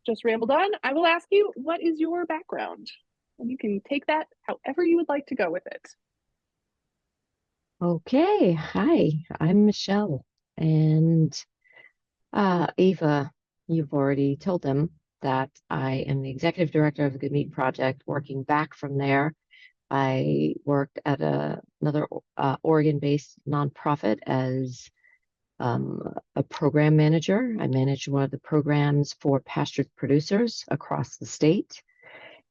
just rambled on. I will ask you, what is your background? And you can take that however you would like to go with it. Okay, hi, I'm Michelle. And Ava, you've already told them that I am the executive director of the Good Meat Project. Working back from there, I worked at another Oregon-based nonprofit as a program manager. I managed one of the programs for pastured producers across the state.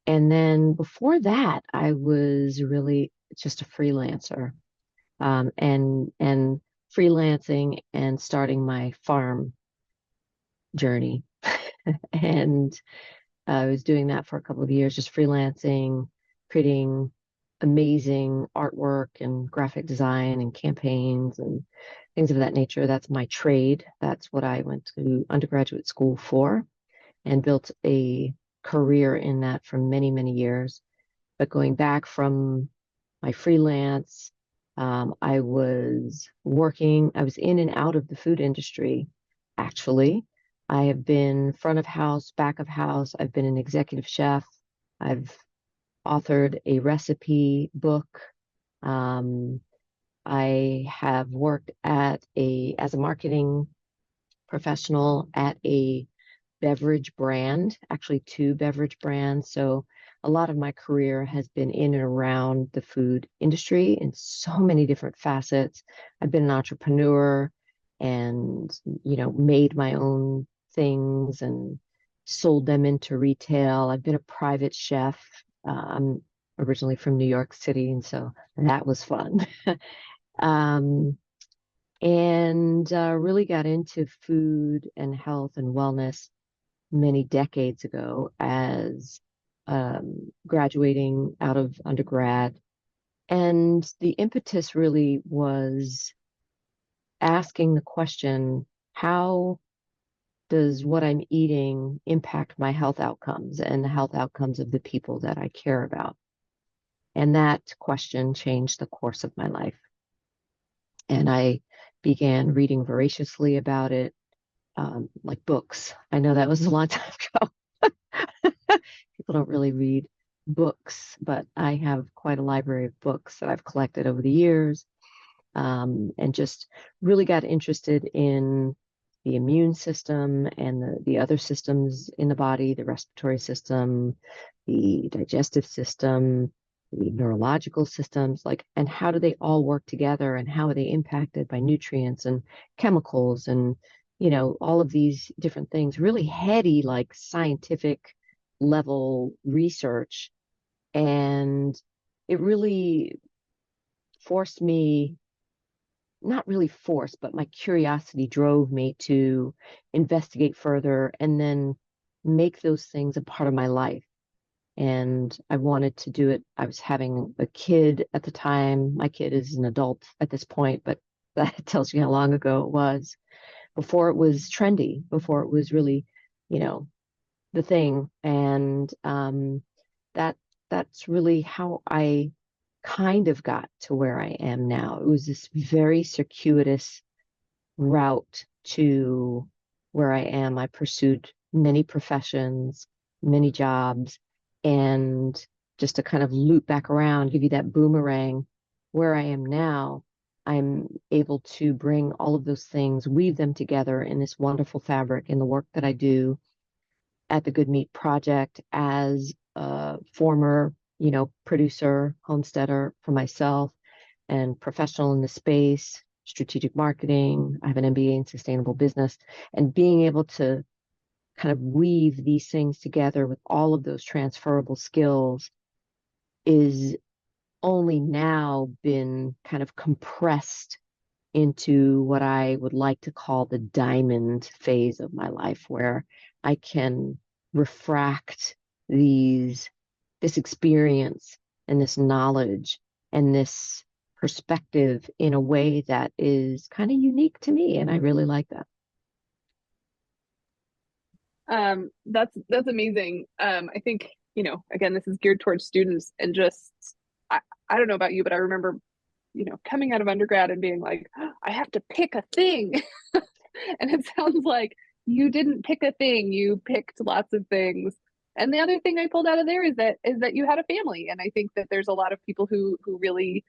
And then before that, I was really just a freelancer and freelancing and starting my farm journey. And I was doing that for a couple of years, just freelancing, creating amazing artwork and graphic design and campaigns and things of that nature. That's my trade. That's what I went to undergraduate school for and built a career in that for many, many years. But going back from my freelance, I was I was in and out of the food industry, actually. I have been front of house, back of house. I've been an executive chef. I've authored a recipe book. Um, I have worked as a marketing professional at a beverage brand, actually two beverage brands. So a lot of my career has been in and around the food industry in so many different facets. I've been an entrepreneur and, made my own things and sold them into retail. I've been a private chef. I'm originally from New York City, and so that was fun. um, and really got into food and health and wellness many decades ago as graduating out of undergrad. And the impetus really was asking the question, how does what I'm eating impact my health outcomes and the health outcomes of the people that I care about? And that question changed the course of my life. And I began reading voraciously about it, like books. I know that was a long time ago. People don't really read books, but I have quite a library of books that I've collected over the years, and just really got interested in the immune system and the other systems in the body, the respiratory system, the digestive system, the neurological systems, and how do they all work together and how are they impacted by nutrients and chemicals and, all of these different things, really heady, like scientific level research. And it really forced me, not really forced, but my curiosity drove me to investigate further and then make those things a part of my life. And I wanted to do it. I was having a kid at the time. My kid is an adult at this point, but that tells you how long ago it was, before it was trendy, before it was really, you know, the thing. And that that's really how I kind of got to where I am now. It was this very circuitous route to where I am. I pursued many professions, many jobs, and just to kind of loop back around, give you that boomerang, where I am now, I'm able to bring all of those things, weave them together in this wonderful fabric in the work that I do at the Good Meat Project as a former, producer, homesteader for myself and professional in the space, strategic marketing. I have an MBA in sustainable business, and being able to kind of weave these things together with all of those transferable skills is only now been kind of compressed into what I would like to call the diamond phase of my life, where I can refract these this experience and this knowledge and this perspective in a way that is kind of unique to me, and I really like that. That's amazing. I think, again, this is geared towards students and just I, I don't know about you, but I remember, coming out of undergrad and being like, "Oh, I have to pick a thing." And it sounds like you didn't pick a thing, you picked lots of things. And the other thing I pulled out of there is that you had a family. And I think that there's a lot of people who really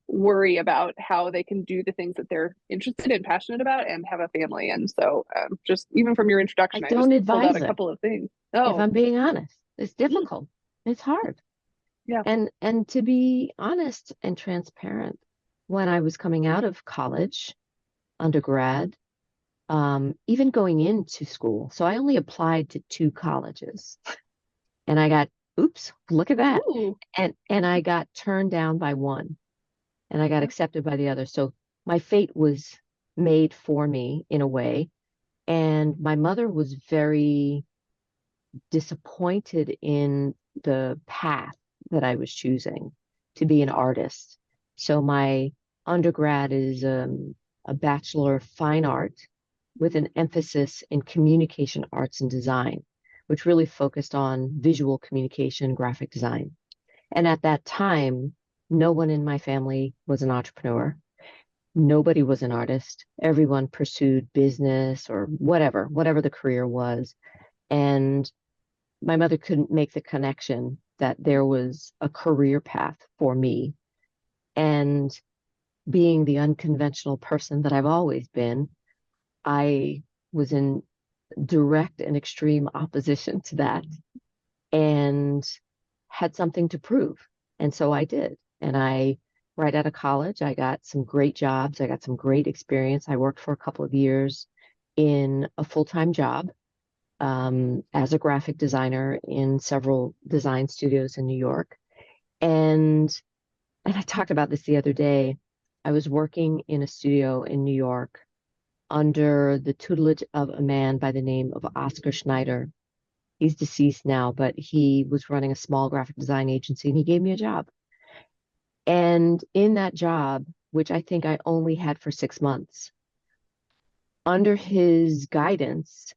worry about how they can do the things that they're interested and passionate about and have a family. And so, just even from your I introduction, I just don't pulled out advise a it, couple of things. if Oh, I'm being honest. It's mm, difficult. It's hard. yeah. And to be honest and transparent, when I was coming out of college, undergrad, even going into school, so I only applied to two colleges, and I got, oops, look at that, Ooh, and I got turned down by one, and I got yeah. accepted by the other. So my fate was made for me in a way, and my mother was very disappointed in the path that I was choosing to be an artist. So my undergrad is a Bachelor of Fine Art with an emphasis in communication arts and design, which really focused on visual communication, graphic design. And at that time, no one in my family was an entrepreneur. Nobody was an artist. Everyone pursued business or whatever the career was. And my mother couldn't make the connection that there was a career path for me. And being the unconventional person that I've always been, I was in direct and extreme opposition to that and had something to prove. And so I did. And right out of college, I got some great jobs. I got some great experience. I worked for a couple of years in a full-time job as a graphic designer in several design studios in New York. And I talked about this the other day. I was working in a studio in New York under the tutelage of a man by the name of Oscar Schneider. He's deceased now, but he was running a small graphic design agency and he gave me a job. And in that job, which I think I only had for 6 months, under his guidance,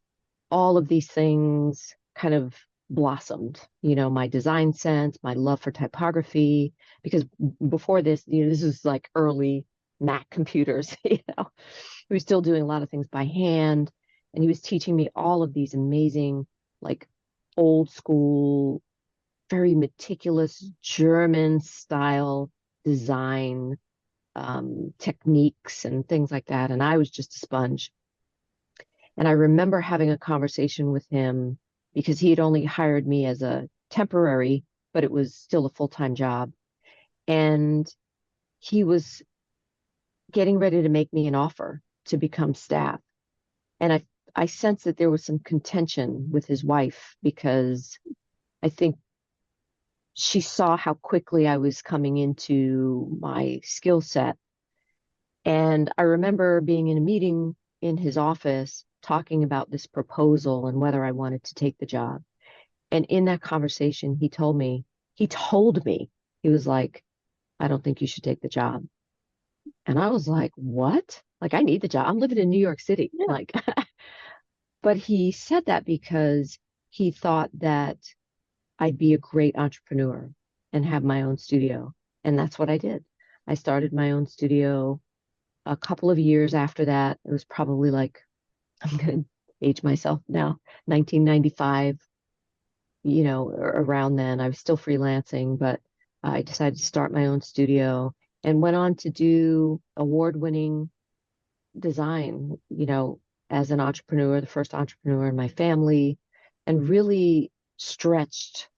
all of these things kind of blossomed. My design sense, my love for typography, because before this, this was like early Mac computers, we were still doing a lot of things by hand. And he was teaching me all of these amazing, like old school, very meticulous German style design techniques and things like that. And I was just a sponge. And I remember having a conversation with him because he had only hired me as a temporary, but it was still a full-time job. And he was getting ready to make me an offer to become staff. And I sensed that there was some contention with his wife because I think she saw how quickly I was coming into my skill set. And I remember being in a meeting in his office talking about this proposal and whether I wanted to take the job. And in that conversation, he told me, he was like, I don't think you should take the job. And I was like, what? Like, I need the job. I'm living in New York City. Yeah. Like, but he said that because he thought that I'd be a great entrepreneur and have my own studio. And that's what I did. I started my own studio a couple of years after that. It was probably like, I'm going to age myself now, 1995, around then. I was still freelancing, but I decided to start my own studio and went on to do award-winning design, as an entrepreneur, the first entrepreneur in my family, and really stretched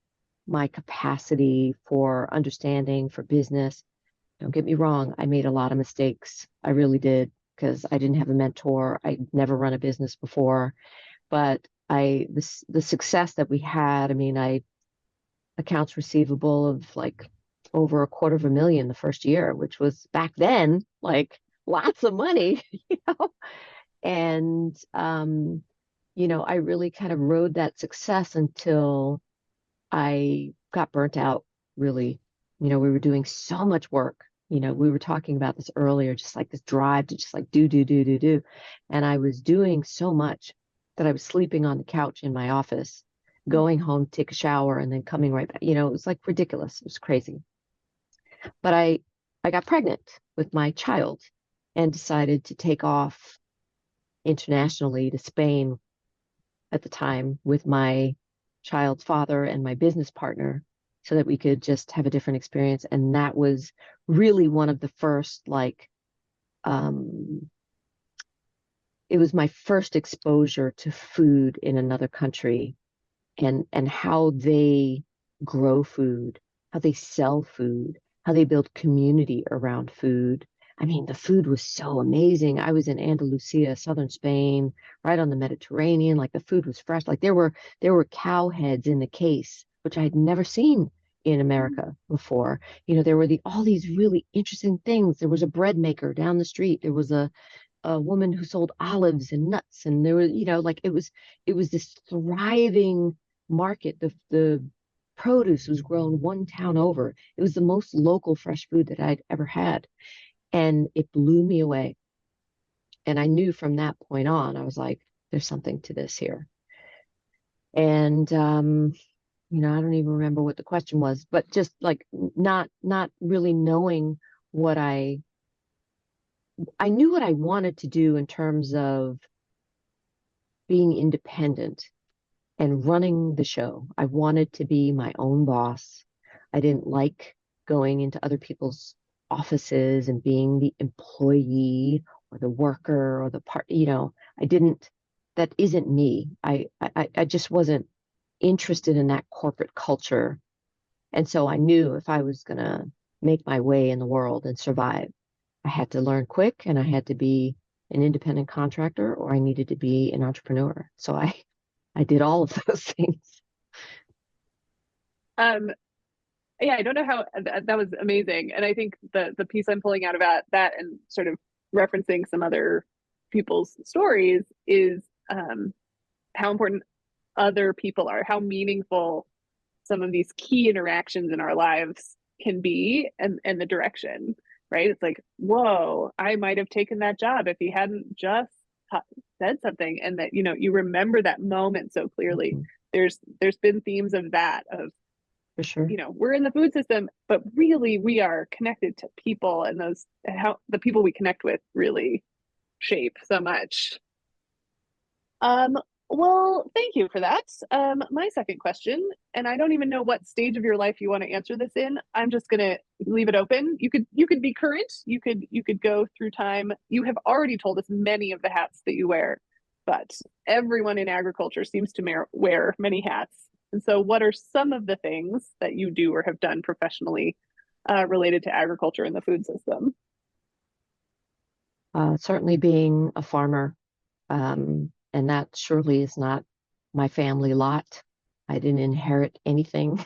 my capacity for understanding, for business. Don't get me wrong, I made a lot of mistakes. I really did because I didn't have a mentor. I'd never run a business before, but the success that we had, I mean, I accounts receivable of like over $250,000 the first year, which was back then like lots of money, you know. And I really kind of rode that success until I got burnt out, really. We were doing so much work. We were talking about this earlier, just like this drive to just like do, do, do, do, do. And I was doing so much that I was sleeping on the couch in my office, going home, take a shower, and then coming right back. It was like ridiculous. It was crazy. But I got pregnant with my child and decided to take off internationally to Spain at the time with my child's father and my business partner so that we could just have a different experience. And that was really one of the first, like, um, it was my first exposure to food in another country and how they grow food, how they sell food, how they build community around food. I mean, the food was so amazing. I was in Andalusia, southern Spain, right on the Mediterranean. Like the food was fresh. Like there were cow heads in the case, which I had never seen in America before. There were all these really interesting things. There was a bread maker down the street. There was a woman who sold olives and nuts, and there was, like it was this thriving market. The produce was grown one town over. It was the most local fresh food that I'd ever had, and it blew me away. And I knew from that point on, I was like, there's something to this here. And I don't even remember what the question was, but just like not really knowing what I knew what I wanted to do in terms of being independent and running the show. I wanted to be my own boss. I didn't like going into other people's offices and being the employee or the worker or the part, I didn't, that isn't me. I just wasn't interested in that corporate culture. And so I knew if I was going to make my way in the world and survive, I had to learn quick and I had to be an independent contractor or I needed to be an entrepreneur. So I did all of those things. Um, yeah, I don't know how that was amazing. And I think the piece I'm pulling out about that and sort of referencing some other people's stories is how important other people are, how meaningful some of these key interactions in our lives can be, and the direction, right? It's like, whoa, I might have taken that job if he hadn't just said something, and that you remember that moment so clearly. Mhm. There's been themes of that, of For sure. we're in the food system, but really we are connected to people, and those, how the people we connect with really shape so much. Um, well, thank you for that. My second question, and I don't even know what stage of your life you want to answer this in. I'm just gonna leave it open. You could be current. You could go through time. You have already told us many of the hats that you wear, but everyone in agriculture seems to wear many hats. And so, what are some of the things that you do or have done professionally related to agriculture in the food system? Certainly being a farmer, and that surely is not my family lot. I didn't inherit anything.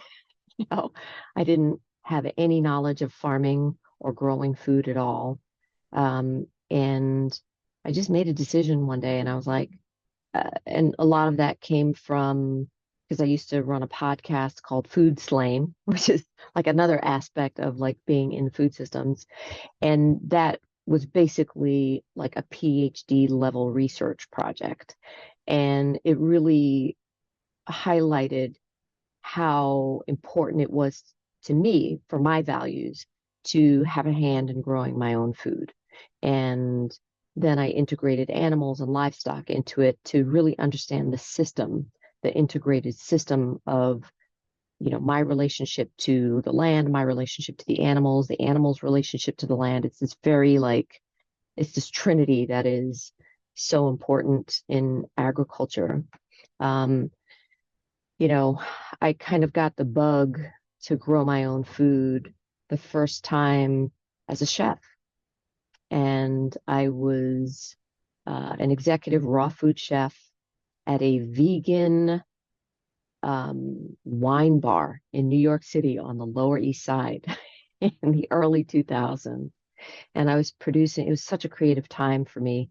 No, I didn't have any knowledge of farming or growing food at all. And I just made a decision one day and I was like, and a lot of that came from because I used to run a podcast called Food Slaying, which is like another aspect of like being in food systems. And that was basically like a PhD level research project. And it really highlighted how important it was to me for my values to have a hand in growing my own food. And then I integrated animals and livestock into it to really understand the system, the integrated system of, my relationship to the land, my relationship to the animals' relationship to the land. It's this very like, it's this trinity that is so important in agriculture. Um, you know, I kind of got the bug to grow my own food the first time as a chef. And I was an executive raw food chef at a vegan wine bar in New York City on the Lower East Side in the early 2000s. And I was producing, it was such a creative time for me.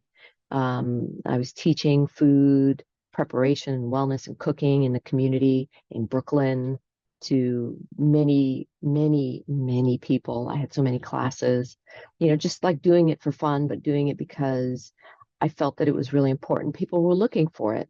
I was teaching food preparation and wellness and cooking in the community in Brooklyn to many, many, many people. I had so many classes, just like doing it for fun, but doing it because I felt that it was really important. People were looking for it.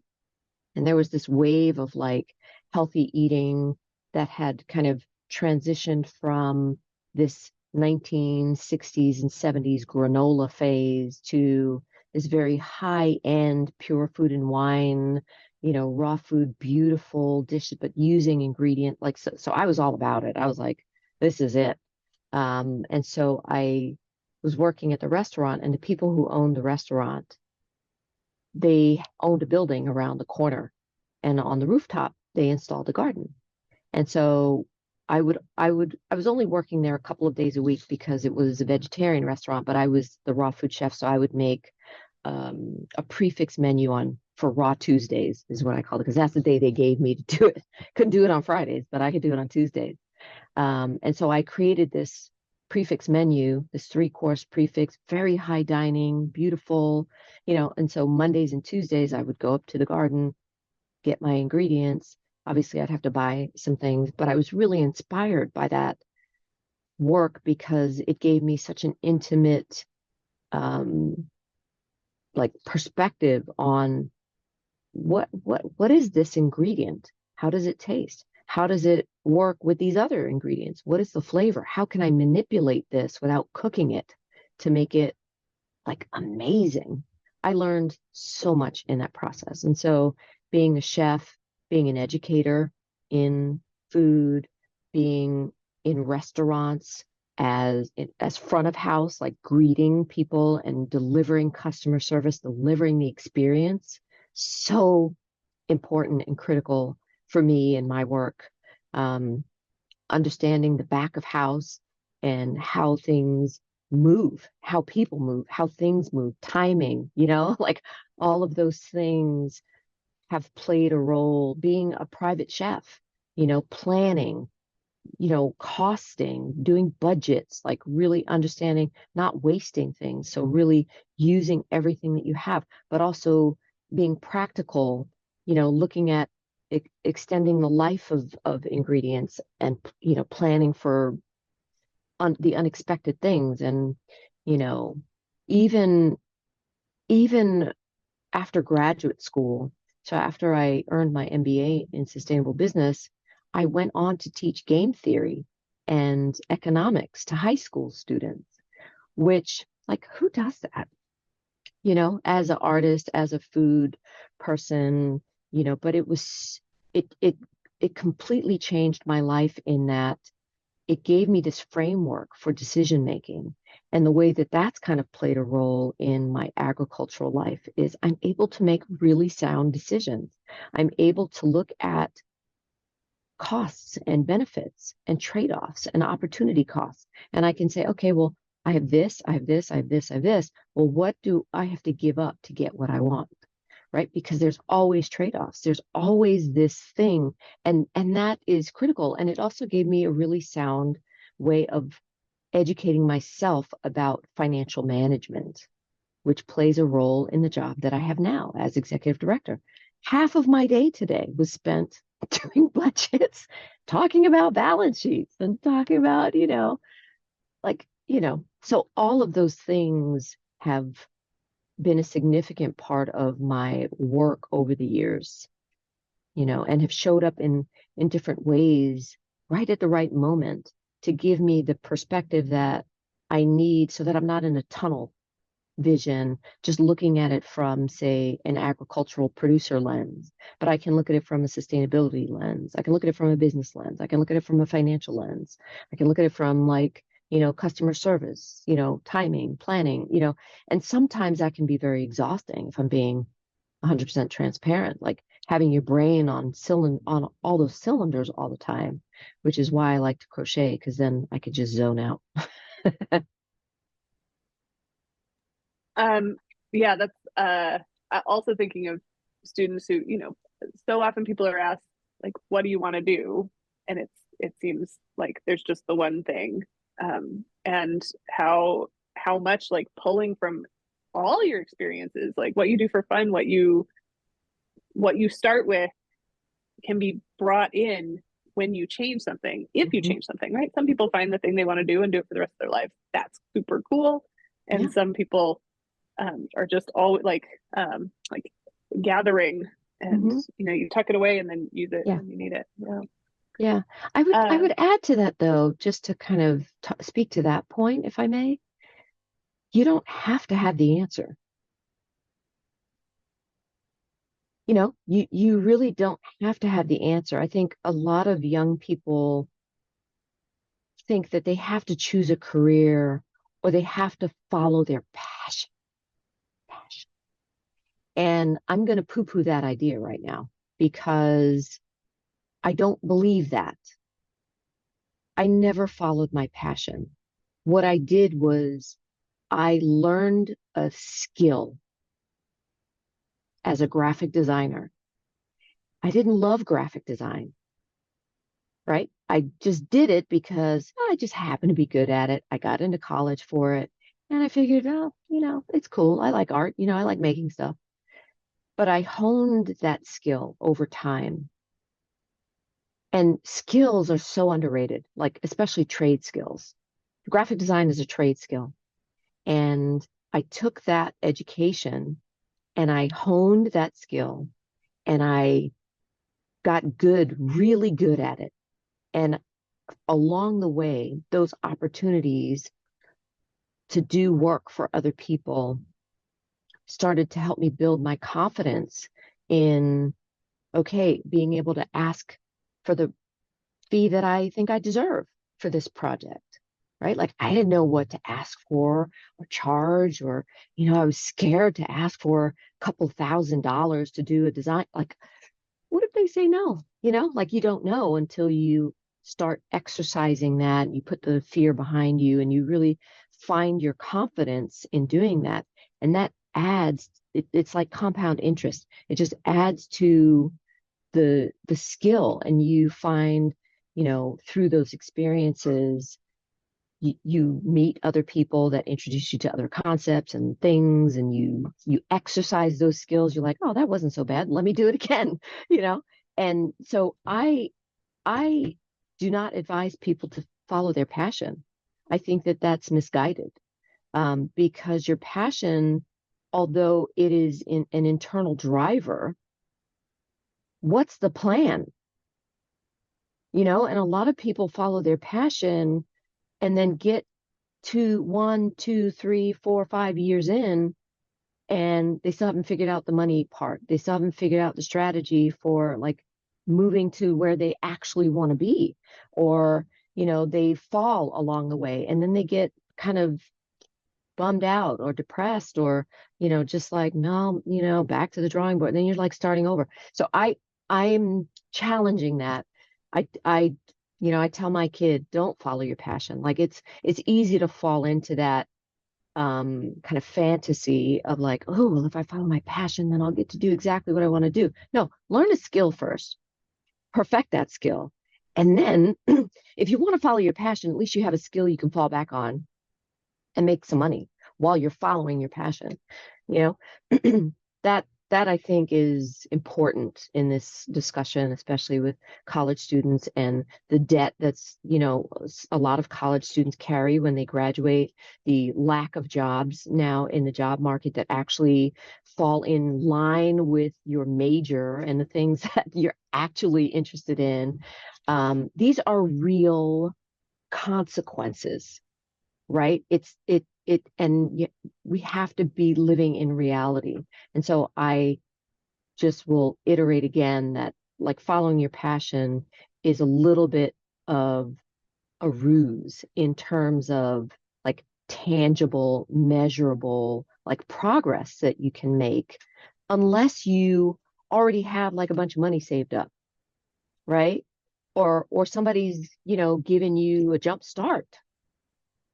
And there was this wave of like healthy eating that had kind of transitioned from this 1960s and 70s granola phase to is very high end, pure food and wine, raw food, beautiful dishes, but using ingredient like so I was all about it. I was like, this is it. And so I was working at the restaurant, and the people who owned the restaurant, they owned a building around the corner, and on the rooftop they installed a garden. And so I was only working there a couple of days a week because it was a vegetarian restaurant, but I was the raw food chef. So I would make a prefix menu on for Raw Tuesdays is what I called it, because that's the day they gave me to do it. Couldn't do it on Fridays, but I could do it on Tuesdays. And so I created this prefix menu, this 3-course prefix, very high dining, beautiful, and so Mondays and Tuesdays I would go up to the garden, get my ingredients. Obviously, I'd have to buy some things, but I was really inspired by that work because it gave me such an intimate, um, like perspective on what is this ingredient? How does it taste? How does it work with these other ingredients? What is the flavor? How can I manipulate this without cooking it to make it like amazing? I learned so much in that process. And so being a chef, being an educator in food, being in restaurants as front of house, like greeting people and delivering customer service, delivering the experience, so important and critical for me and my work. Um, Understanding the back of house and how things move, how people move, how things move, timing, like all of those things have played a role. Being a private chef, planning, costing, doing budgets, like really understanding, not wasting things. So really using everything that you have, but also being practical, looking at extending the life of ingredients and, planning for the unexpected things. And, you know, even, even after graduate school, so after I earned my MBA in sustainable business, I went on to teach game theory and economics to high school students, which, like, who does that? As an artist, as a food person, but it it completely changed my life in that it gave me this framework for decision making. And the way that that's kind of played a role in my agricultural life is I'm able to make really sound decisions. I'm able to look at costs and benefits and trade offs and opportunity costs. And I can say, okay, well, I have this, I have this, I have this, I have this. Well, what do I have to give up to get what I want? Right? Because there's always trade-offs. There's always this thing. And that is critical. And it also gave me a really sound way of educating myself about financial management, which plays a role in the job that I have now as executive director. Half of my day today was spent doing budgets, talking about balance sheets and talking about, so all of those things have been a significant part of my work over the years, and have showed up in different ways right at the right moment to give me the perspective that I need so that I'm not in a tunnel vision, just looking at it from, say, an agricultural producer lens, but I can look at it from a sustainability lens. I can look at it from a business lens. I can look at it from a financial lens. I can look at it from like, customer service, timing, planning, and sometimes that can be very exhausting if I'm being 100% transparent, like having your brain on all those cylinders all the time, which is why I like to crochet because then I could just zone out. Um, yeah, that's also thinking of students who, so often people are asked like, what do you want to do? And it seems like there's just the one thing. And how much like pulling from all your experiences, like what you do for fun, what you start with can be brought in when you change something, if you Mhm. change something, right? Some people find the thing they want to do and do it for the rest of their life. That's super cool. Yeah. And some people are just all like gathering, and Hmm. you tuck it away and then use it Yeah. when you need it. Yeah. Yeah. I Uh, would add to that though, just to kind of speak to that point, if I may. You don't have to have the answer. you really don't have to have the answer. I think a lot of young people think that they have to choose a career or they have to follow their passion. And I'm going to poo-poo that idea right now because I don't believe that. I never followed my passion. What I did was I learned a skill as a graphic designer. I didn't love graphic design, right? I just did it because I just happened to be good at it. I got into college for it. And I figured, oh, it's cool. I like art. I like making stuff. But I honed that skill over time. And skills are so underrated, like especially trade skills. Graphic design is a trade skill. And I took that education and I honed that skill and I got good, really good at it. And along the way, those opportunities to do work for other people started to help me build my confidence in, okay, being able to ask for the fee that I think I deserve for this project. Right. Like I didn't know what to ask for or charge, or, I was scared to ask for a couple $1,000s to do a design. Like, what if they say no? Like you don't know until you start exercising that and you put the fear behind you and you really find your confidence in doing that. And that adds, it's like compound interest. It just adds to the skill, and you find, through those experiences, you meet other people that introduce you to other concepts and things, and you exercise those skills. You're like, oh, that wasn't so bad, let me do it again. you know and so I do not advise people to follow their passion. I think that that's misguided, because your passion, although it is an internal driver, what's the plan? And a lot of people follow their passion and then get to 1, 2, 3, 4, 5 years in, and they still haven't figured out the money part. They still haven't figured out the strategy for like moving to where they actually want to be. Or, they fall along the way and then they get kind of bummed out or depressed, or, just like, no, back to the drawing board. And then you're like starting over. So I'm challenging that. I tell my kid, don't follow your passion. Like it's easy to fall into that kind of fantasy of like, oh, well, if I follow my passion, then I'll get to do exactly what I want to do. No, learn a skill first, perfect that skill. And then if you want to follow your passion, at least you have a skill you can fall back on and make some money while you're following your passion. You know, that I think is important in this discussion, especially with college students and the debt that's, a lot of college students carry when they graduate, the lack of jobs now in the job market that actually fall in line with your major and the things that you're actually interested in. These are real consequences, right? We have to be living in reality. And so I just will iterate again that like following your passion is a little bit of a ruse in terms of like tangible, measurable, like progress that you can make, unless you already have like a bunch of money saved up, right? Or somebody's, giving you a jump start,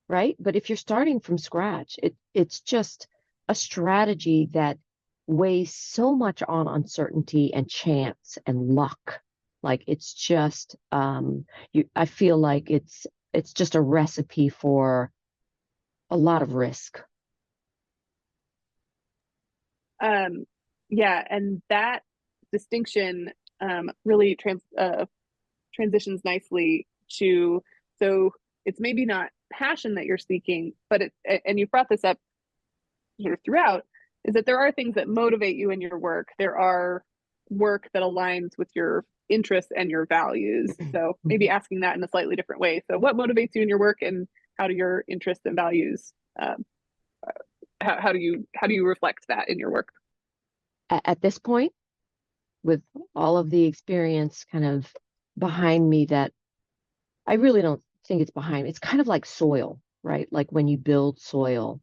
right? But if you're starting from scratch, it's just a strategy that weighs so much on uncertainty and chance and luck. Like it's just I feel like it's just a recipe for a lot of risk. Um, yeah, and that distinction really transitions nicely to, so it's maybe not passion that you're seeking, but and you brought this up sort of throughout, is that there are things that motivate you in your work. There are work that aligns with your interests and your values. So maybe asking that in a slightly different way. So what motivates you in your work, and how do your interests and values, how do you reflect that in your work? At this point, with all of the experience kind of behind me that I really don't think it's behind me. It's kind of like soil, right? Like when you build soil,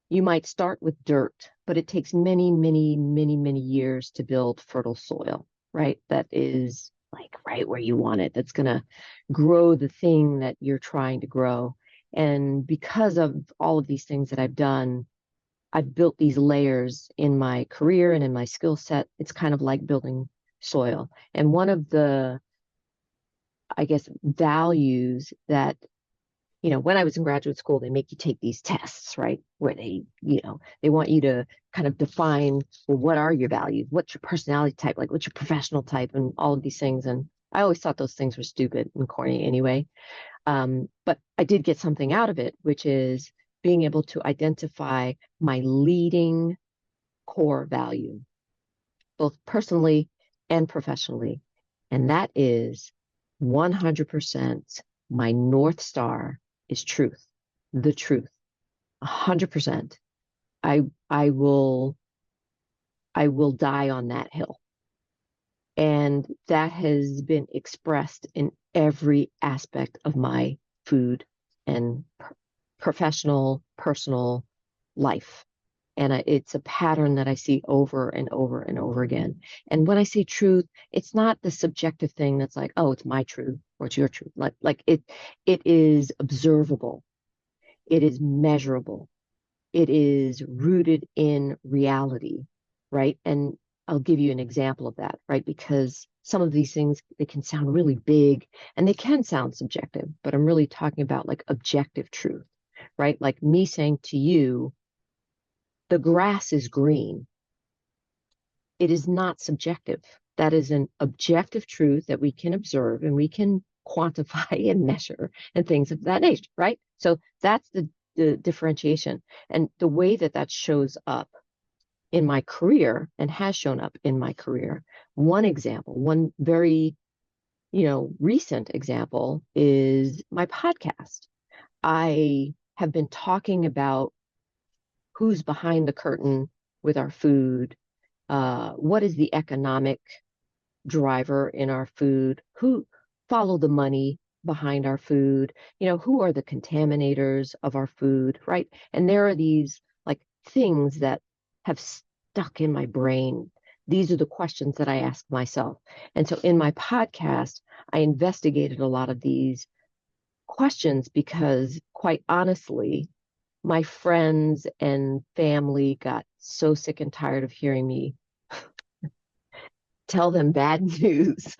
you might start with dirt, but it takes many, many, many, many years to build fertile soil, right? That is like right where you want it. That's going to grow the thing that you're trying to grow. And because of all of these things that I've done, I've built these layers in my career and in my skill set. It's kind of like building soil. And one of the, I guess, values that when I was in graduate school, they make you take these tests, right? Where they want you to kind of define, well, what are your values? What's your personality type? Like, what's your professional type? And all of these things. And I always thought those things were stupid and corny anyway. But I did get something out of it, which is being able to identify my leading core value, both personally and professionally. And that is 100% my North Star is truth, the truth, 100%. I I will I will die on that hill. And that has been expressed in every aspect of my food and professional, personal life. And it's a pattern that I see over and over and over again. And when I say truth, it's not the subjective thing that's like, oh, it's my truth or it's your truth. It is observable, it is measurable, it is rooted in reality, right? And I'll give you an example of that, right? Because some of these things, they can sound really big and they can sound subjective, but I'm really talking about like objective truth, right? Like me saying to you, the grass is green. It is not subjective. That is an objective truth that we can observe and we can quantify and measure and things of that nature, right? So that's the differentiation. And the way that that shows up in my career and has shown up in my career. One example, one very, recent example is my podcast. I have been talking about who's behind the curtain with our food, what is the economic driver in our food, who follow the money behind our food, who are the contaminators of our food, right? And there are these like things that have stuck in my brain. These are the questions that I ask myself. And so in my podcast, I investigated a lot of these questions because, quite honestly, my friends and family got so sick and tired of hearing me tell them bad news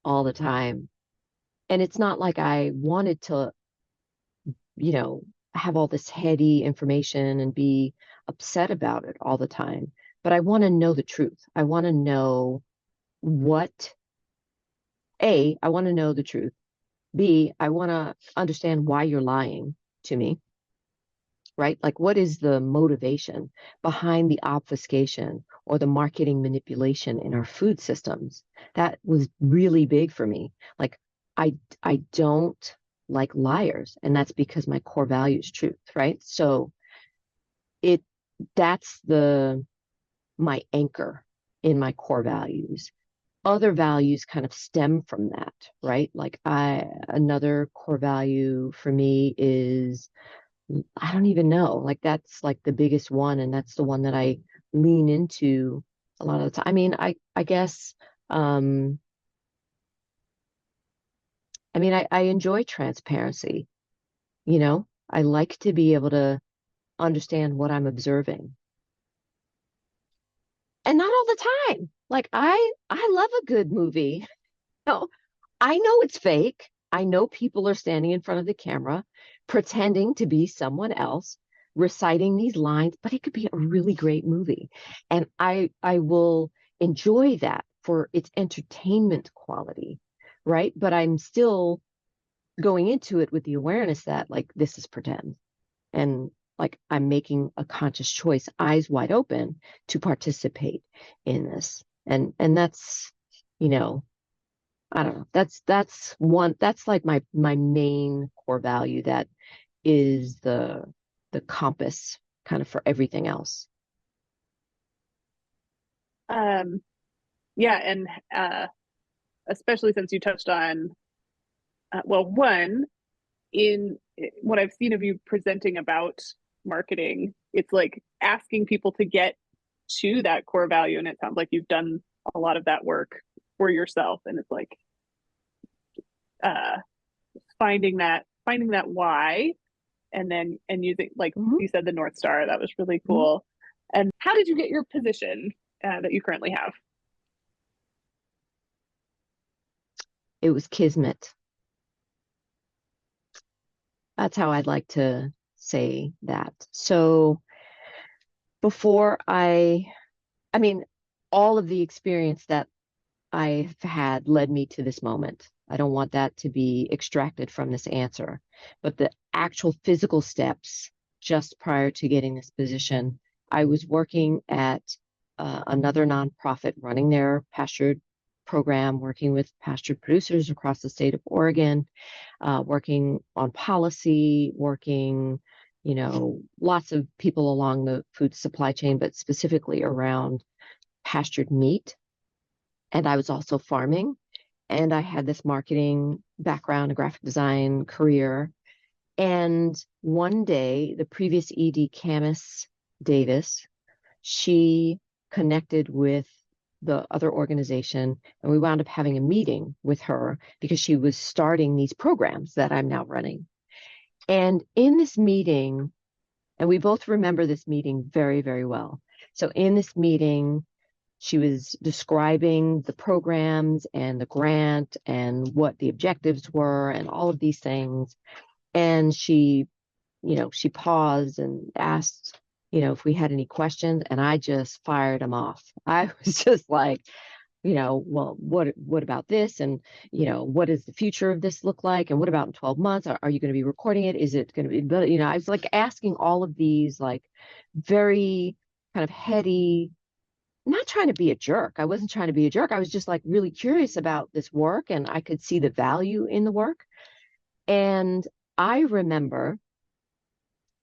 all the time. And it's not like I wanted to, you know, have all this heady information and be upset about it all the time. But I want to know the truth. I want to know what, I want to know the truth. B, I want to understand why you're lying to me, right? Like, what is the motivation behind the obfuscation or the marketing manipulation in our food systems? That was really big for me. Like, I don't like liars, and that's because my core value is truth, right? So it that's the my anchor in my core values. Other values kind of stem from that, right? Like another core value for me is I don't even know. Like that's like the biggest one, and that's the one that I lean into a lot of the time. I mean, I guess um I enjoy transparency, you know? I like to be able to understand what I'm observing. And not all the time. Like I love a good movie. No, I know it's fake. I know people are standing in front of the camera pretending to be someone else, reciting these lines, but it could be a really great movie. And I will enjoy that for its entertainment quality, right? But I'm still going into it with the awareness that like this is pretend. And like I'm making a conscious choice, eyes wide open, to participate in this. And that's, you know, I don't know. That's one that's like my main core value that is the compass kind of for everything else. Um, Yeah, and especially since you touched on, well, one, in what I've seen of you presenting about marketing, it's like asking people to get to that core value. And it sounds like you've done a lot of that work for yourself. And it's like uh, finding that why, and then and using, like Mhm, you said, the North Star. That was really mhm. cool. And how did you get your position that you currently have? It was kismet. That's how I'd like to say that. So before I mean, all of the experience that I've had led me to this moment. I don't want that to be extracted from this answer, but the actual physical steps just prior to getting this position, I was working at another nonprofit running their pastured program, working with pastured producers across the state of Oregon, working on policy, working, lots of people along the food supply chain, but specifically around pastured meat. And I was also farming, and I had this marketing background, a graphic design career. And one day, the previous ED, Camus Davis, she connected with the other organization, and we wound up having a meeting with her because she was starting these programs that I'm now running. And in this meeting, and we both remember this meeting very, very well. So in this meeting, she was describing the programs and the grant and what the objectives were and all of these things. And she paused and asked, if we had any questions. And I just fired them off. I was just like, well, what about this? And, what does the future of this look like? And what about in 12 months? Are you going to be recording it? Is it going to be, I was like asking all of these like very kind of heady, not trying to be a jerk. I wasn't trying to be a jerk. I was just like really curious about this work and I could see the value in the work. And I remember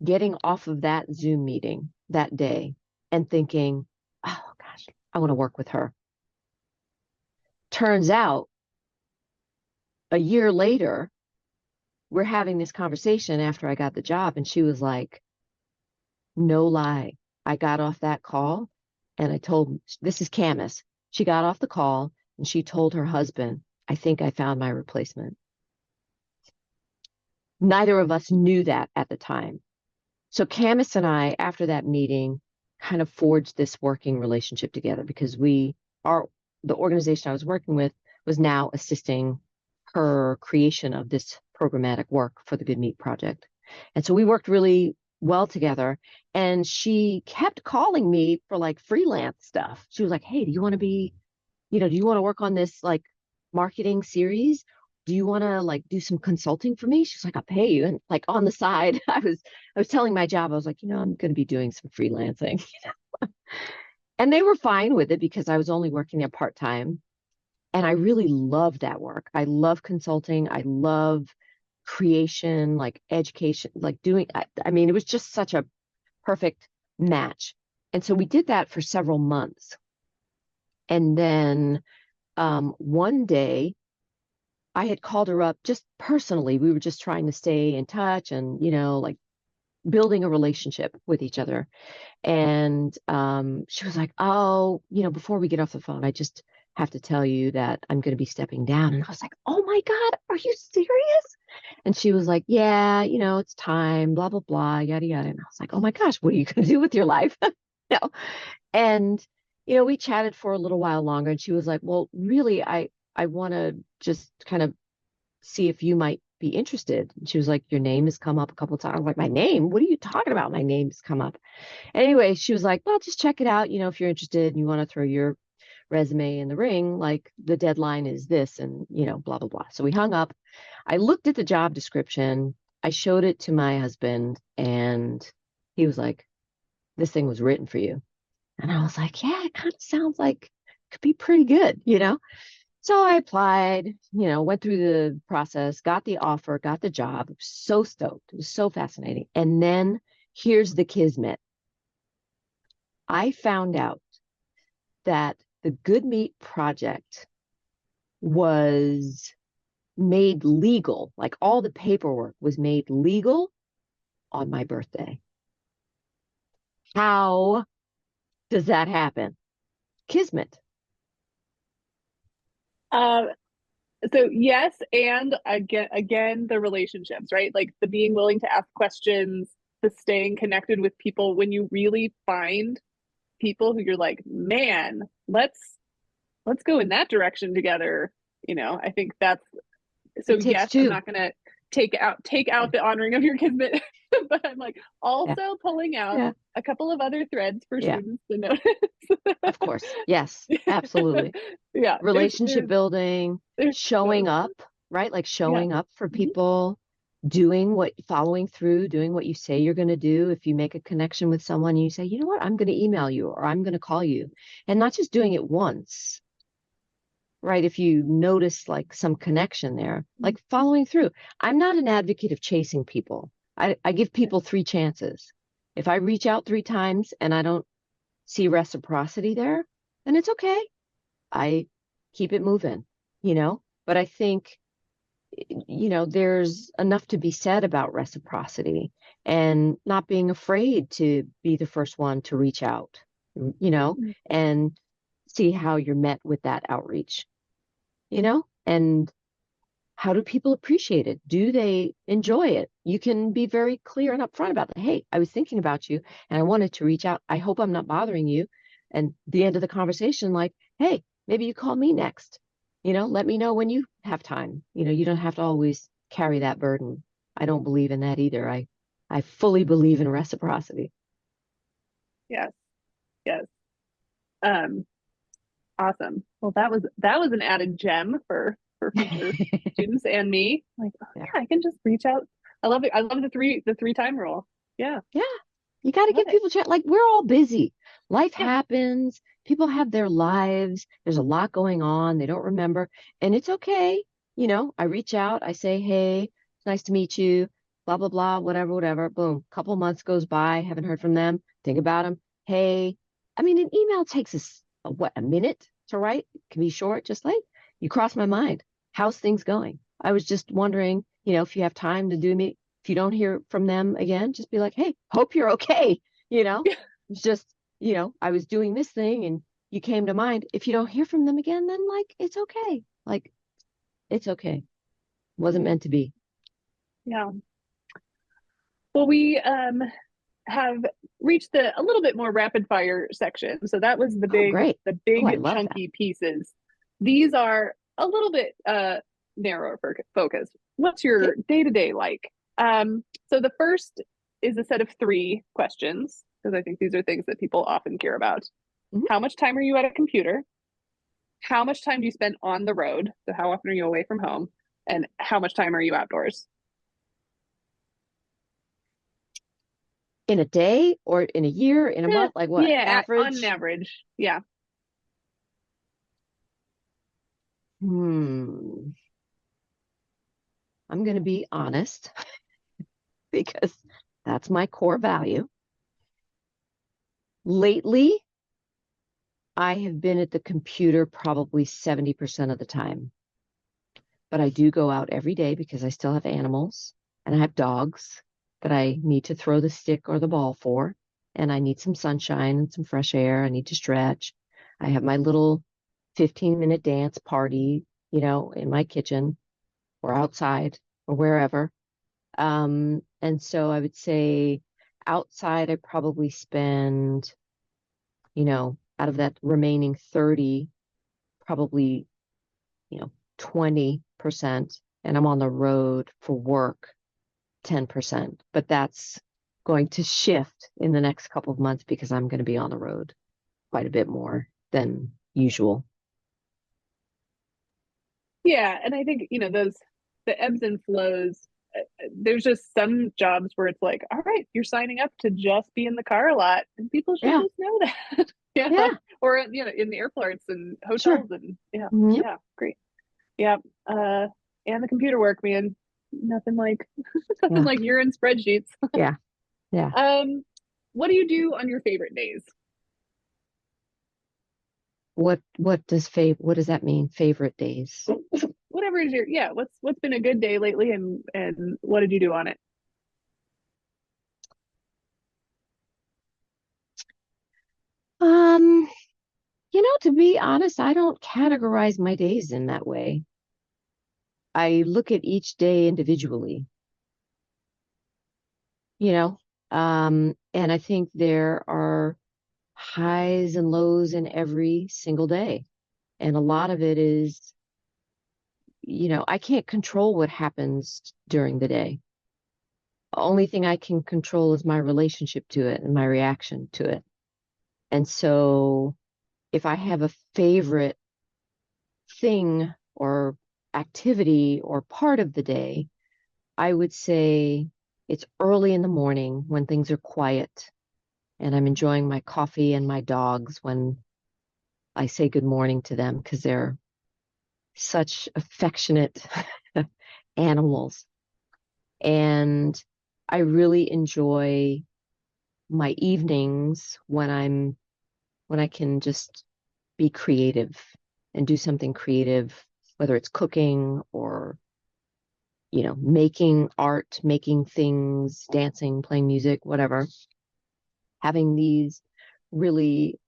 getting off of that Zoom meeting that day and thinking, oh gosh, I want to work with her. Turns out a year later, we're having this conversation after I got the job, and she was like, no lie. I got off that call and I told, this is Camus. She got off the call and she told her husband, I think I found my replacement. Neither of us knew that at the time. So Camus and I, after that meeting, kind of forged this working relationship together because the organization I was working with was now assisting her creation of this programmatic work for the Good Meat Project. And so we worked really well together. And she kept calling me for like freelance stuff. She was like, hey, do you want to work on this like marketing series? Do you want to like do some consulting for me? She's like, I'll pay you. And like on the side, I was telling my job, I was like, I'm going to be doing some freelancing. And they were fine with it because I was only working there part-time. And I really love that work. I love consulting. I love creation, like education, like I mean, it was just such a perfect match. And so we did that for several months. And then one day I had called her up just personally. We were just trying to stay in touch and, like building a relationship with each other. And she was like, oh, before we get off the phone, I just have to tell you that I'm going to be stepping down. And I was like, oh my God, are you serious? And she was like, yeah, it's time, blah, blah, blah, yada, yada. And I was like, oh my gosh, what are you going to do with your life? you know? And, we chatted for a little while longer. And she was like, well, really, I want to just kind of see if you might be interested. And she was like, your name has come up a couple of times. I was like, my name? What are you talking about? My name's come up. Anyway, she was like, well, just check it out. If you're interested and you want to throw your resume in the ring, like the deadline is this and, blah, blah, blah. So we hung up. I looked at the job description. I showed it to my husband and he was like, this thing was written for you. And I was like, yeah, it kind of sounds like it could be pretty good. So I applied, went through the process, got the offer, got the job. I was so stoked. It was so fascinating. And then here's the kismet. I found out that the Good Meat Project was made legal, like all the paperwork was made legal on my birthday. How does that happen? Kismet. Um, so yes, and again, the relationships, right? Like the being willing to ask questions, the staying connected with people when you really find people who you're like, man, let's go in that direction together. I think that's so It takes yes, I'm two. not gonna take out Yeah. the honoring of your kismet, but I'm like Yeah. also pulling out Yeah. a couple of other threads for Yeah. students to notice. Of course. Yes, absolutely. Yeah, there's Relationship there's building, there's showing those. up, right? Like Yeah. showing up for Mhm. people, following through, doing what you say you're going to do. If you make a connection with someone, you say, you know what, I'm going to email you or I'm going to call you. And not just doing it once, right? If you notice like some connection there, like following through. I'm not an advocate of chasing people. I give people three chances. If I reach out three times and I don't see reciprocity there, then it's okay. I keep it moving. But I think, there's enough to be said about reciprocity and not being afraid to be the first one to reach out, you know, Mhm. and see how you're met with that outreach, and how do people appreciate it? Do they enjoy it? You can be very clear and upfront about that. Hey, I was thinking about you and I wanted to reach out. I hope I'm not bothering you. And the end of the conversation, like, hey, maybe you call me next. Let me know when you have time. You don't have to always carry that burden. I don't believe in that either. I fully believe in reciprocity. Yes, yes. Um, awesome. Well, that was an added gem for future students and me. Like, oh Yeah. yeah, I can just reach out. I love it. I love the three time rule. Yeah, Yeah. You got to love give it. people a chance. Like we're all busy. Life Yeah. happens. People have their lives. There's a lot going on. They don't remember. And it's okay. I reach out. I say, hey, it's nice to meet you. Blah, blah, blah, whatever, whatever. Boom. Couple months goes by. Haven't heard from them. Think about them. Hey, I mean, an email takes us, a minute to write? It can be short, just like you cross my mind. How's things going? I was just wondering, if you have time to do me, if you don't hear from them again, just be like, hey, hope you're okay. You know, it's just, I was doing this thing and you came to mind. If you don't hear from them again, then like, it's okay. Like, it's okay. Wasn't meant to be. Yeah. Well, we have reached the a little bit more rapid fire section. So that was the Oh, big great. the Oh, I big love that. chunky pieces. These are a little bit narrower focus. What's Okay. your day-to-day like? So the first is a set of three questions because I think these are things that people often care about. Mhm. How much time are you at a computer? How much time do you spend on the road? So how often are you away from home? And how much time are you outdoors? In a day or in a year, in a Yeah, month, like what? yeah, on an Average? average. Yeah. Hmm. I'm going to be honest because that's my core value. Lately, I have been at the computer probably 70% of the time. But I do go out every day because I still have animals and I have dogs that I need to throw the stick or the ball for. And I need some sunshine and some fresh air. I need to stretch. I have my little 15-minute dance party, in my kitchen or outside or wherever. And so I would say outside, I probably spend, out of that remaining 30, probably 20%, and I'm on the road for work 10%. But that's going to shift in the next couple of months because I'm going to be on the road quite a bit more than usual. Yeah, and I think, those the ebbs and flows. There's just some jobs where it's like, all right, you're signing up to just be in the car a lot, and people should Yeah, just know that. Yeah, yeah, or in the airports and sure. hotels and yeah, Yep. yeah, great. Yeah, and the computer work, man. Nothing like nothing Yeah, like you're in spreadsheets. yeah, yeah. Um, what do you do on your favorite days? What does that mean? Favorite days? Whatever is your, yeah, what's been a good day lately, and what did you do on it? Um, to be honest, I don't categorize my days in that way. I look at each day individually, you know. And I think there are highs and lows in every single day. And a lot of it is, I can't control what happens during the day. The only thing I can control is my relationship to it and my reaction to it. And so if I have a favorite thing or activity or part of the day, I would say it's early in the morning when things are quiet and I'm enjoying my coffee and my dogs when I say good morning to them because they're such affectionate animals. And I really enjoy my evenings when I can just be creative and do something creative, whether it's cooking or, making art, making things, dancing, playing music, whatever. Having these really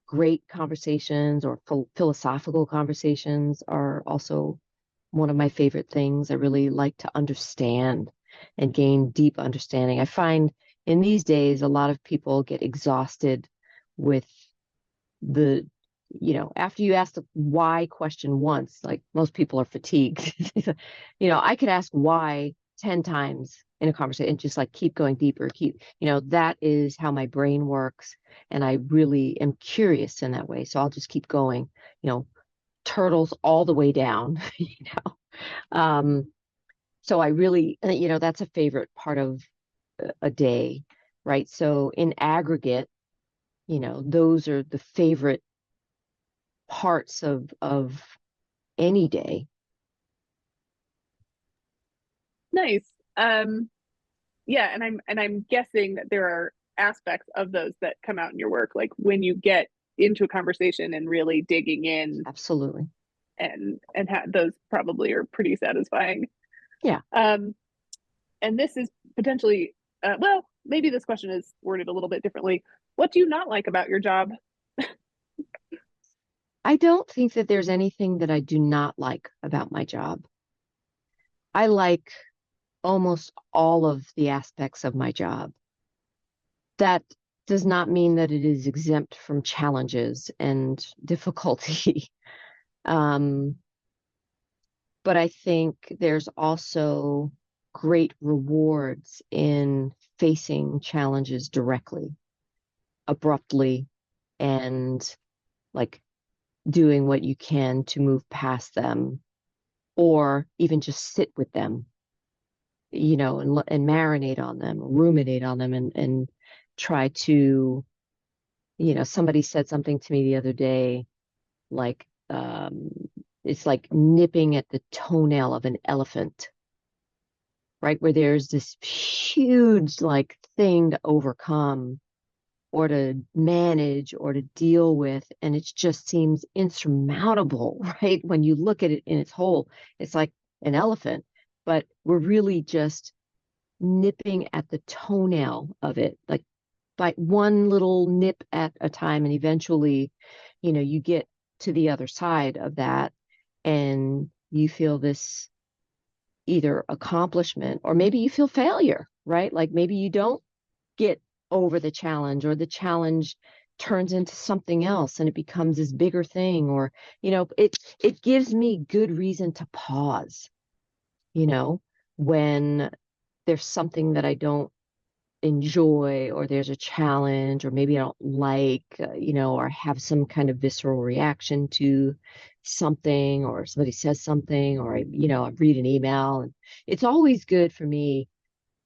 great conversations or philosophical conversations are also one of my favorite things. I really like to understand and gain deep understanding. I find in these days, a lot of people get exhausted with the, after you ask the why question once, like most people are fatigued. I could ask why 10 times in a conversation and just like keep going deeper, that is how my brain works. And I really am curious in that way. So I'll just keep going, you know, turtles all the way down, Um, so I really, that's a favorite part of a day, right? So in aggregate, those are the favorite parts of any day. Nice. Um, yeah, and I'm guessing that there are aspects of those that come out in your work, like when you get into a conversation and really digging in, Absolutely. those probably are pretty satisfying. Yeah. Um, and this is potentially, well, maybe this question is worded a little bit differently. What do you not like about your job? I don't think that there's anything that I do not like about my job. I like almost all of the aspects of my job. That does not mean that it is exempt from challenges and difficulty. Um, but I think there's also great rewards in facing challenges directly, abruptly, and like doing what you can to move past them or even just sit with them, and marinate on them, ruminate on them and try to, somebody said something to me the other day, like, it's like nipping at the toenail of an elephant, right? Where there's this huge like thing to overcome or to manage or to deal with. And it just seems insurmountable, right? When you look at it in its whole, it's like an elephant, but we're really just nipping at the toenail of it, like by one little nip at a time. And eventually, you get to the other side of that and you feel this either accomplishment or maybe you feel failure, right? Like maybe you don't get over the challenge or the challenge turns into something else and it becomes this bigger thing or it gives me good reason to pause, you know when there's something that I don't enjoy or there's a challenge or maybe I don't like, or have some kind of visceral reaction to something or somebody says something or I read an email and it's always good for me,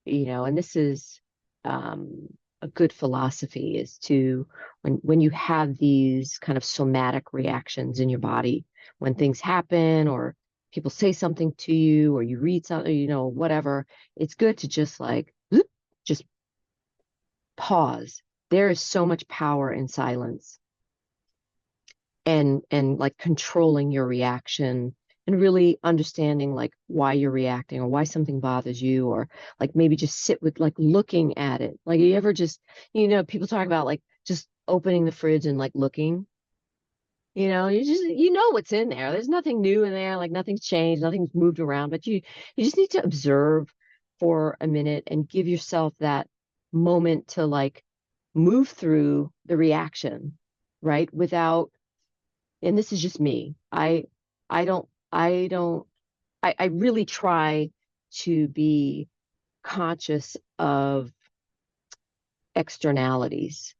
and this is um, a good philosophy is to when you have these kind of somatic reactions in your body when things happen or people say something to you or you read something, whatever, it's good to just like just pause. There is so much power in silence. and like controlling your reaction and really understanding like why you're reacting or why something bothers you, or like maybe just sit with like looking at it. Like you ever just, people talk about like just opening the fridge and like looking, you just what's in there. There's nothing new in there, like nothing's changed, nothing's moved around, but you just need to observe for a minute and give yourself that moment to like move through the reaction, right? Without, and this is just me. I really try to be conscious of externalities,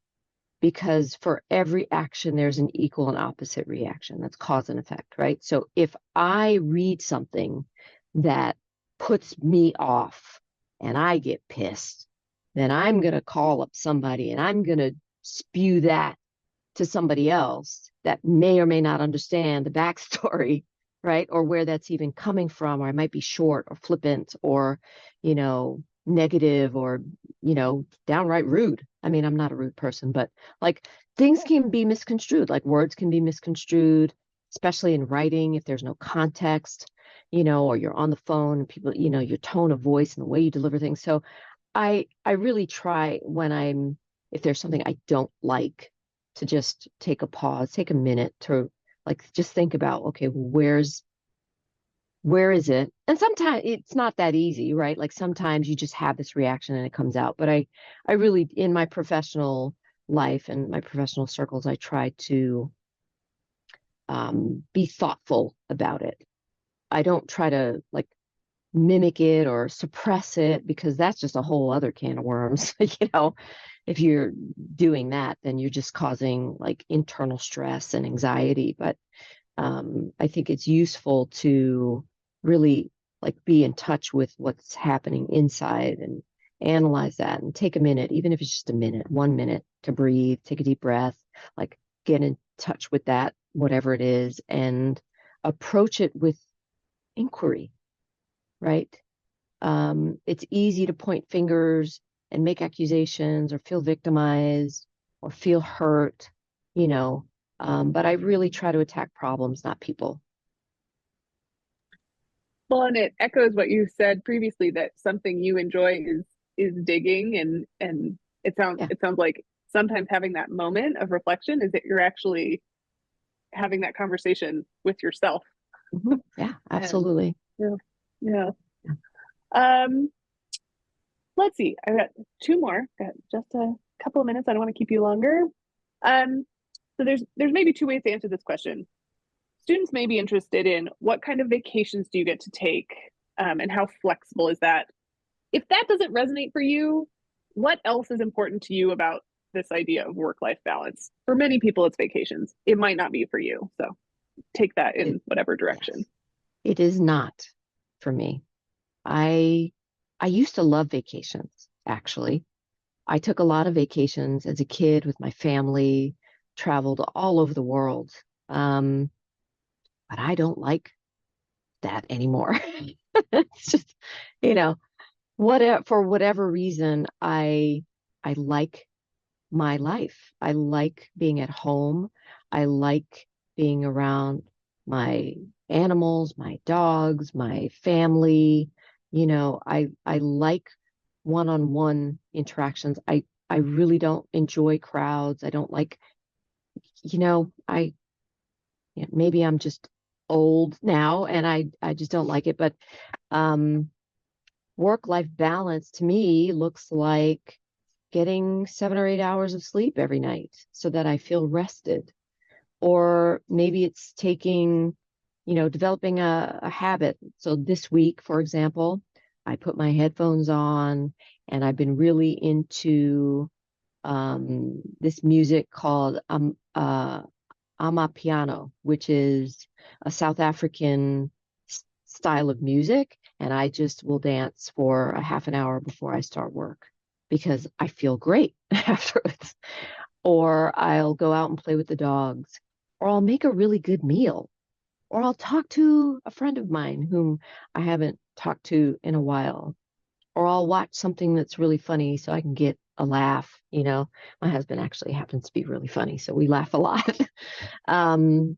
because for every action, there's an equal and opposite reaction. That's cause and effect, right? So if I read something that puts me off and I get pissed, then I'm going to call up somebody and I'm going to spew that to somebody else that may or may not understand the backstory, right? Or where that's even coming from, or I might be short or flippant or, negative or, downright rude. I mean, I'm not a rude person, but like things can be misconstrued, like words can be misconstrued, especially in writing if there's no context, or you're on the phone and people, your tone of voice and the way you deliver things. So I really try when if there's something I don't like, to just take a pause, take a minute to like just think about, okay, well, where is it? And sometimes it's not that easy, right? Like sometimes you just have this reaction and it comes out. But I really, in my professional life and my professional circles, I try to be thoughtful about it. I don't try to like mimic it or suppress it, because that's just a whole other can of worms. If you're doing that, then you're just causing like internal stress and anxiety. But I think it's useful to really like be in touch with what's happening inside and analyze that and take a minute, even if it's just a minute, 1 minute, to breathe, take a deep breath, like get in touch with that, whatever it is, and approach it with inquiry, right? It's easy to point fingers and make accusations or feel victimized or feel hurt, you know, but I really try to attack problems, not people. Well, and it echoes what you said previously, that something you enjoy is digging, and Yeah. it sounds like sometimes having that moment of reflection is that you're actually having that conversation with yourself. Yeah, And absolutely. yeah, yeah. Yeah. Um, let's see. I got two more. Got just a couple of minutes. I don't want to keep you longer. Um, so there's maybe two ways to answer this question. Students may be interested in what kind of vacations do you get to take, and how flexible is that? If that doesn't resonate for you, what else is important to you about this idea of work-life balance? For many people, it's vacations. It might not be for you. So take that It, in whatever direction. yes, it is not for me. I I used to love vacations, actually. I took a lot of vacations as a kid with my family, traveled all over the world. Um, but I don't like that anymore. It's just, you know, for whatever reason, I like my life. I like being at home. I like being around my animals, my dogs, my family. I like one-on-one interactions. I really don't enjoy crowds. I don't like, maybe I'm just old now and I just don't like it. But um, work-life balance to me looks like getting 7 or 8 hours of sleep every night so that I feel rested. Or maybe it's developing a habit. So this week, for example, I put my headphones on and I've been really into this music called Amapiano, which is a South African style of music. And I just will dance for a half an hour before I start work because I feel great afterwards. Or I'll go out and play with the dogs, or I'll make a really good meal, or I'll talk to a friend of mine whom I haven't talked to in a while, or I'll watch something that's really funny so I can get a laugh, you know. My husband actually happens to be really funny, so we laugh a lot. um,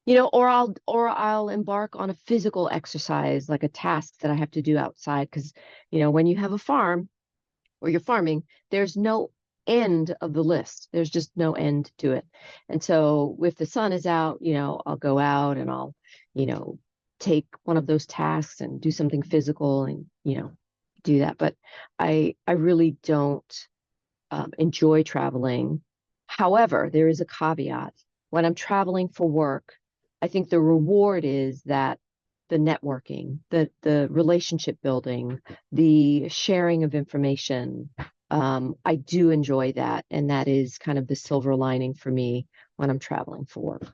you know, or I'll embark on a physical exercise, like a task that I have to do outside, because, you know, when you have a farm or you're farming, there's no end of the list. There's just no end to it. And so if the sun is out, you know, I'll go out and I'll, you know, take one of those tasks and do something physical and, you know, do that. But I really don't enjoy traveling. However, there is a caveat. When I'm traveling for work, I think the reward is that the networking, the relationship building, the sharing of information. I do enjoy that, and that is kind of the silver lining for me when I'm traveling for work.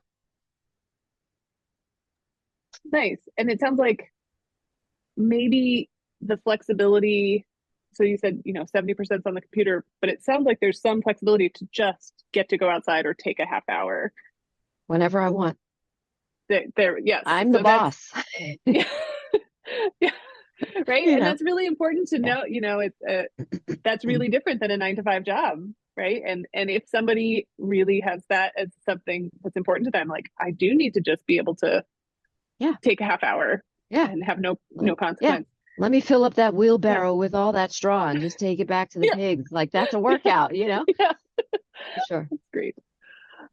Nice. And it sounds like maybe the flexibility, so you said, 70% on the computer, but it sounds like there's some flexibility to just get to go outside or take a half hour. Whenever I want. Yes. I'm the So that's, boss. yeah, yeah, right. You And know, that's really important to yeah. know, it's that's really different than a 9 to 5 job. Right. And if somebody really has that as something that's important to them, like I do need to just be able to Yeah. take a half hour Yeah. and have no Yeah. consequence. Let me fill up that Yeah. wheelbarrow with all that straw and just take it back to the Yeah. pigs. Like that's a workout, you know? Yeah. For sure. That's great.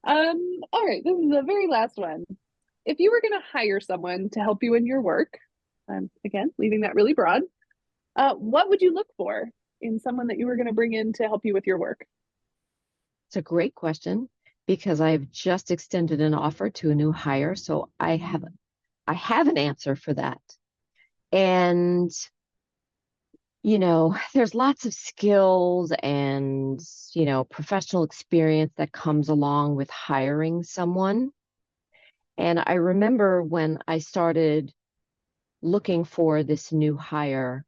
All right, this is the very last one. If you were going to hire someone to help you in your work, again, leaving that really broad, what would you look for in someone that you were going to bring in to help you with your work? It's a great question because I have just extended an offer to a new hire, so I have an answer for that. And you know, there's lots of skills and, you know, professional experience that comes along with hiring someone. And I remember when I started looking for this new hire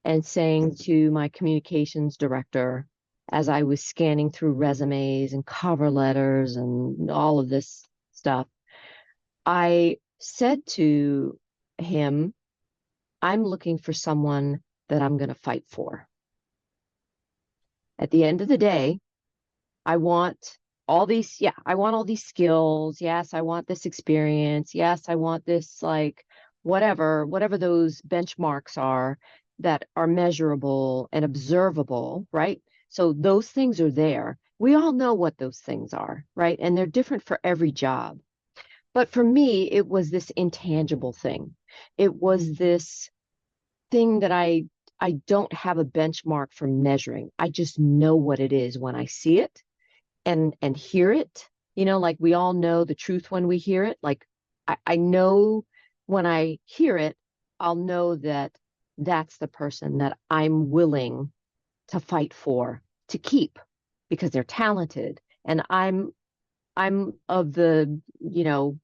and saying to my communications director, as I was scanning through resumes and cover letters and all of this stuff, I said to him, I'm looking for someone that I'm going to fight for. At the end of the day, I want I want all these skills. Yes, I want this experience. Yes, I want this, like, whatever those benchmarks are that are measurable and observable, right? So those things are there. We all know what those things are, right? And they're different for every job. But for me, it was this intangible thing. It was this thing that I don't have a benchmark for measuring. I just know what it is when I see it and hear it. You know, like we all know the truth when we hear it. Like I know when I hear it, I'll know that that's the person that I'm willing to fight for, to keep, because they're talented. And I'm of the, you know,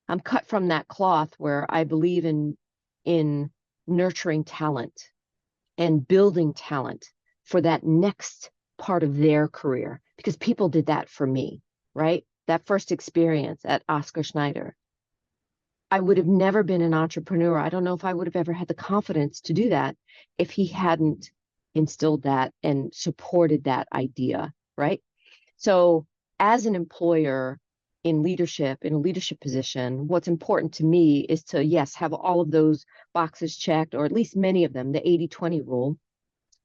I'm cut from that cloth where I believe in nurturing talent and building talent for that next part of their career, because people did that for me, right? That first experience at Oscar Schneider, I would have never been an entrepreneur. I don't know if I would have ever had the confidence to do that if he hadn't instilled that and supported that idea, right? So, as an employer in a leadership position, what's important to me is to, yes, have all of those boxes checked, or at least many of them, the 80-20 rule,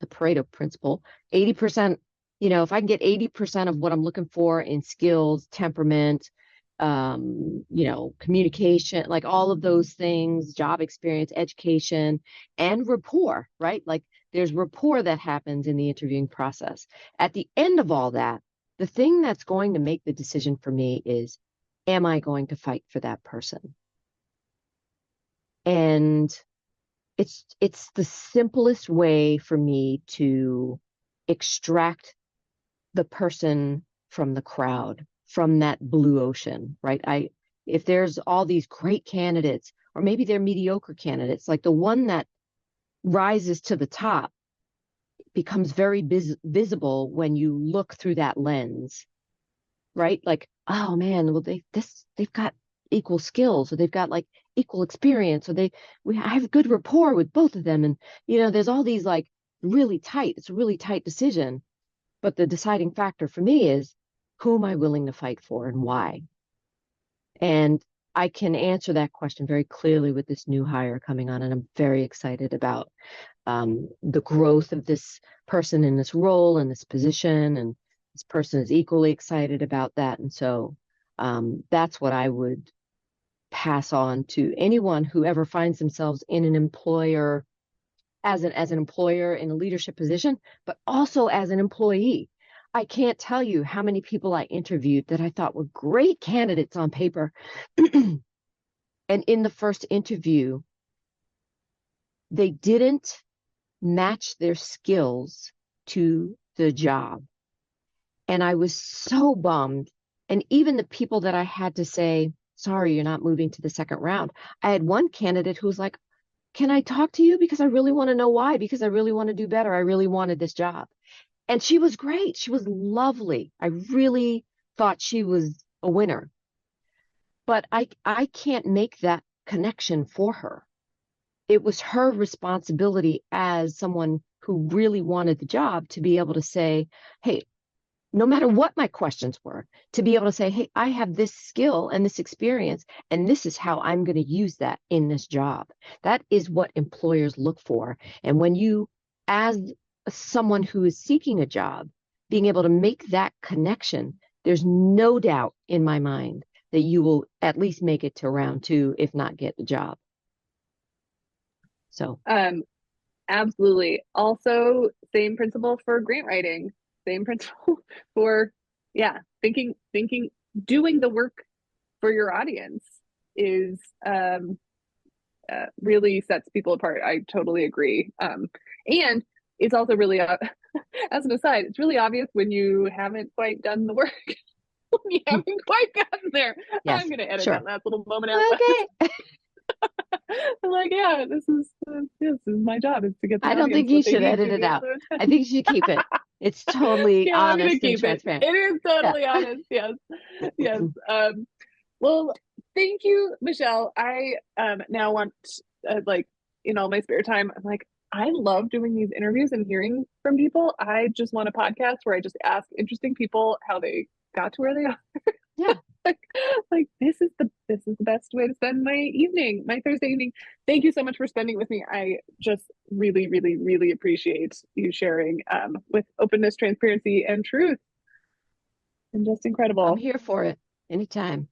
the Pareto principle. 80%, you know, if I can get 80% of what I'm looking for in skills, temperament, you know, communication, like all of those things, job experience, education, and rapport, right? Like there's rapport that happens in the interviewing process. At the end of all that, the thing that's going to make the decision for me is, am I going to fight for that person? And it's the simplest way for me to extract the person from the crowd, from that blue ocean, right? If there's all these great candidates, or maybe they're mediocre candidates, like the one that rises to the top becomes very visible when you look through that lens, right? Like, oh man, well they've got equal skills, or they've got like equal experience, or I have good rapport with both of them, and you know, there's all these like it's a really tight decision. But the deciding factor for me is, who am I willing to fight for and why? And I can answer that question very clearly with this new hire coming on, and I'm very excited about the growth of this person in this role and this position, and this person is equally excited about that. And so that's what I would pass on to anyone who ever finds themselves in an employer, as an employer in a leadership position, but also as an employee. I can't tell you how many people I interviewed that I thought were great candidates on paper. And in the first interview, they didn't match their skills to the job. And I was so bummed. And even the people that I had to say, sorry, you're not moving to the second round. I had one candidate who was like, can I talk to you? Because I really want to know why, because I really want to do better. I really wanted this job. And she was great. She was lovely. I really thought she was a winner. But I can't make that connection for her. It was her responsibility as someone who really wanted the job to be able to say, hey, no matter what my questions were, to be able to say, hey, I have this skill and this experience, and this is how I'm going to use that in this job. That is what employers look for. And when you, as someone who is seeking a job, being able to make that connection, there's no doubt in my mind that you will at least make it to round two, if not get the job. So, Absolutely. Also, same principle for grant writing, same principle for, yeah, doing the work for your audience is really sets people apart. I totally agree. And it's also really, as an aside, it's really obvious when you haven't quite done the work. When you haven't quite gotten there. yes, I'm going to edit sure. that last little moment out. Okay. I'm like, yeah, this is my job, is to get the I don't audience think you what they should need edit to it be able out. to attend. I think you should keep it. It's totally Yeah, I'm gonna honest and keep it. transparent. It is Yeah. totally honest. Yes, yes. Well, thank you, Michele. I now want, like, in all my spare time, I'm like, I love doing these interviews and hearing from people. I just want a podcast where I just ask interesting people how they got to where they are. Yeah. like, this is the best way to spend my evening, my Thursday evening. Thank you so much for spending with me. I just really, really, really appreciate you sharing with openness, transparency, and truth. And just I'm incredible. here for it anytime.